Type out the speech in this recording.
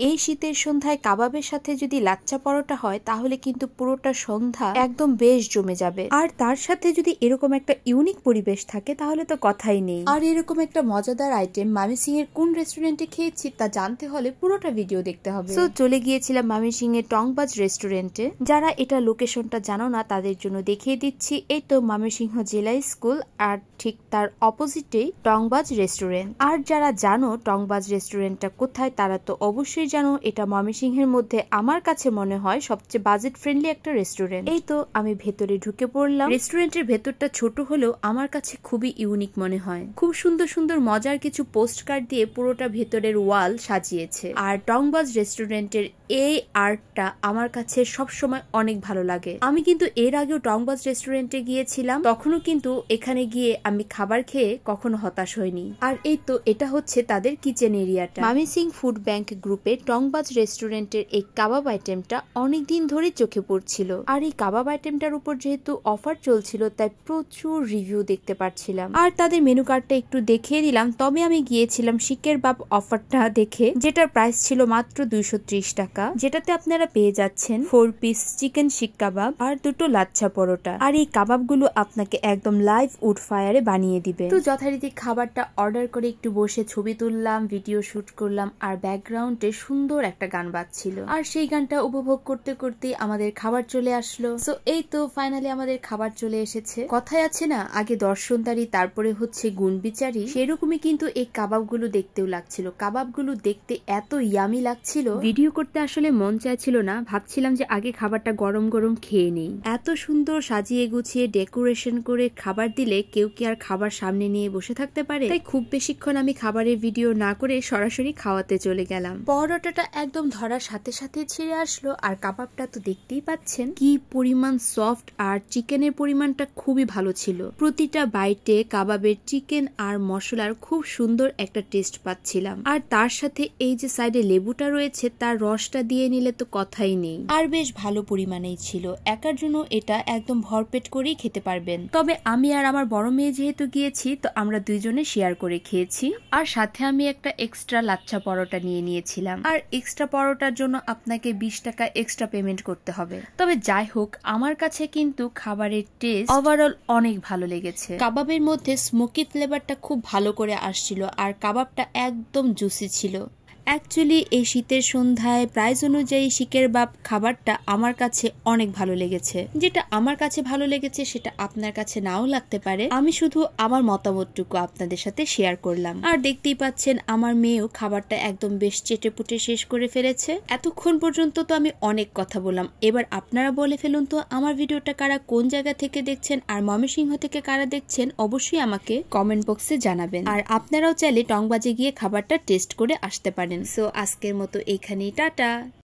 এই শীতের সন্ধ্যায় কাবাবের সাথে যদি লাচ্চা পরোটা হয় তাহলে কিন্তু পুরোটা সন্ধ্যা একদম বেশ জমে যাবে। আর তার সাথে যদি এরকম একটা ইউনিক পরিবেশ থাকে তাহলে তো কথাই নেই। আর এরকম একটা মজাদার আইটেম মামিসিং এর কোন রেস্টুরেন্টে খেয়েছি তা জানতে হলে পুরোটা ভিডিও দেখতে হবে। তো চলে গিয়েছিলাম মামিসিং এর টংবাজ রেস্টুরেন্টে। যারা এটা লোকেশনটা জানো না তাদের জন্য দেখিয়ে দিচ্ছি। এই তো ময়মনসিংহ জেলা স্কুল আর ঠিক তার অপোজিটেই টংবাজ রেস্টুরেন্ট। আর যারা জানো টংবাজ রেস্টুরেন্টটা কোথায় তারা তো অবশ্যই জানো এটা ময়মনসিংহের মধ্যে আমার কাছে মনে হয় সবচেয়ে বাজেট ফ্রেন্ডলি একটা রেস্টুরেন্ট। এই তো আমি ভেতরে ঢুকে পড়লাম। রেস্টুরেন্টের ভেতরটা ছোট হলেও আমার কাছে খুবই ইউনিক মনে হয়। খুব সুন্দর সুন্দর মজার কিছু পোস্ট কার্ড দিয়ে পুরোটা ভেতরের ওয়াল সাজিয়েছে। আর টংবাজ রেস্টুরেন্টের এই আর্টটা আমার কাছে সবসময় অনেক ভালো লাগে। আমি কিন্তু এর আগেও টংবাজ রেস্টুরেন্টে গিয়েছিলাম, তখনও কিন্তু এখানে গিয়ে আমি খাবার খেয়ে কখনো হতাশ হইনি। আর এই তো এটা হচ্ছে তাদের কিচেন এরিয়াটা। মামিসিং ফুড ব্যাংক গ্রুপে টংবাজ রেস্টুরেন্টের এই কাবাব আইটেমটা অনেকদিন ধরে চোখে পড়ছিল। আর এই কাবাব আইটেমটার উপর যেহেতু অফার চলছিল তাই প্রচুর রিভিউ দেখতে পাচ্ছিলাম। আর তাদের মেনু কার্ডটা একটু দেখিয়ে দিলাম। তবে আমি গিয়েছিলাম শিকের বাব অফারটা দেখে, যেটার প্রাইস ছিল মাত্র 230 টাকা, যেটাতে আপনারা পেয়ে যাচ্ছেন 4 পিস চিকেন শিক কাবাব আর 2টো লাচ্ছা পরোটা। আর এই কাবাবগুলো আপনাকে একদম লাইভ উড ফায়ারে বানিয়ে দিবে। তো যথারীতি খাবারটা অর্ডার করে একটু বসে ছবি তুললাম, ভিডিও শুট করলাম, আর ব্যাকগ্রাউন্ডে সুন্দর একটা গান বাজছিল। আর সেই গানটা উপভোগ করতে করতে আমাদের খাবার চলে আসলো। সো এই তো ফাইনালি আমাদের খাবার চলে এসেছে। কথায় আছে না, আগে দর্শনদারি তারপরে হচ্ছে গুণ বিচারি, সেরকমই কিন্তু এই কাবাবগুলো দেখতেও লাগছিল। কাবাবগুলো দেখতে এত ইয়ামি লাগছিল, ভিডিও করতে আসলে মন চাইছিল না। ভাবছিলাম যে আগে খাবারটা গরম গরম খেয়ে নেই। এত সুন্দর সাজিয়ে গুছিয়ে ডেকোরেশন করে খাবার দিলে কেউ কি আর খাবার সামনে নিয়ে বসে থাকতে পারে? তাই খুব বেশিক্ষণ আমি খাবারের ভিডিও না করে সরাসরি খাওয়াতে চলে গেলাম। পরোটাটা একদম ধরার সাথে সাথে ছিঁড়ে আসলো। আর কাবাবটা তো দেখতেই পাচ্ছেন কি পরিমাণ সফট, আর চিকেনের পরিমাণটা খুবই ভালো ছিল। প্রতিটা বাইটে কাবাবের চিকেন আর মশলার খুব সুন্দর একটা টেস্ট পাচ্ছিলাম। আর তার সাথে এই যে সাইডে লেবুটা রয়েছে তার রসটা দিয়ে নিলে তো কথাই নেই। আর বেশ ভালো পরিমাণেই ছিল। একার জন্য এটা একদম ভরপেট করেই খেতে পারবেন। তবে আমি আর আমার বড় মেয়ে যেহেতু গিয়েছি তো আমরা দুইজনে শেয়ার করে খেয়েছি। আর সাথে আমি একটা এক্সট্রা লাচ্ছা পরোটা নিয়ে নিয়েছিলাম। আর এক্সট্রা পরোটার জন্য আপনাকে 20 টাকা এক্সট্রা পেমেন্ট করতে হবে। তবে যাই হোক, আমার কাছে কিন্তু খাবারের টেস্ট ওভারঅল অনেক ভালো লেগেছে। কাবাবের মধ্যে স্মোকি ফ্লেভারটা খুব ভালো করে আসছিল। আর কাবাবটা একদম জুসি ছিল। অ্যাকচুয়ালি এই শীতের সন্ধ্যায় প্রাইস অনুযায়ী শিকের বাব খাবারটা আমার কাছে অনেক ভালো লেগেছে। যেটা আমার কাছে ভালো লেগেছে সেটা আপনার কাছে নাও লাগতে পারে। আমি শুধু আমার মতামতটুকু আপনাদের সাথে শেয়ার করলাম। আর দেখতেই পাচ্ছেন আমার মেয়েও খাবারটা একদম বেশ চেটেপুটে শেষ করে ফেলেছে। এতক্ষণ পর্যন্ত তো আমি অনেক কথা বললাম, এবার আপনারা বলে ফেলুন তো আমার ভিডিওটা কারা কোন জায়গা থেকে দেখছেন আর ময়মনসিংহ থেকে কারা দেখছেন অবশ্যই আমাকে কমেন্ট বক্সে জানাবেন। আর আপনারাও চাইলে টংবাজে গিয়ে খাবারটা টেস্ট করে আসতে পারেন। সো আজকের মতো এইখানেই টাটা।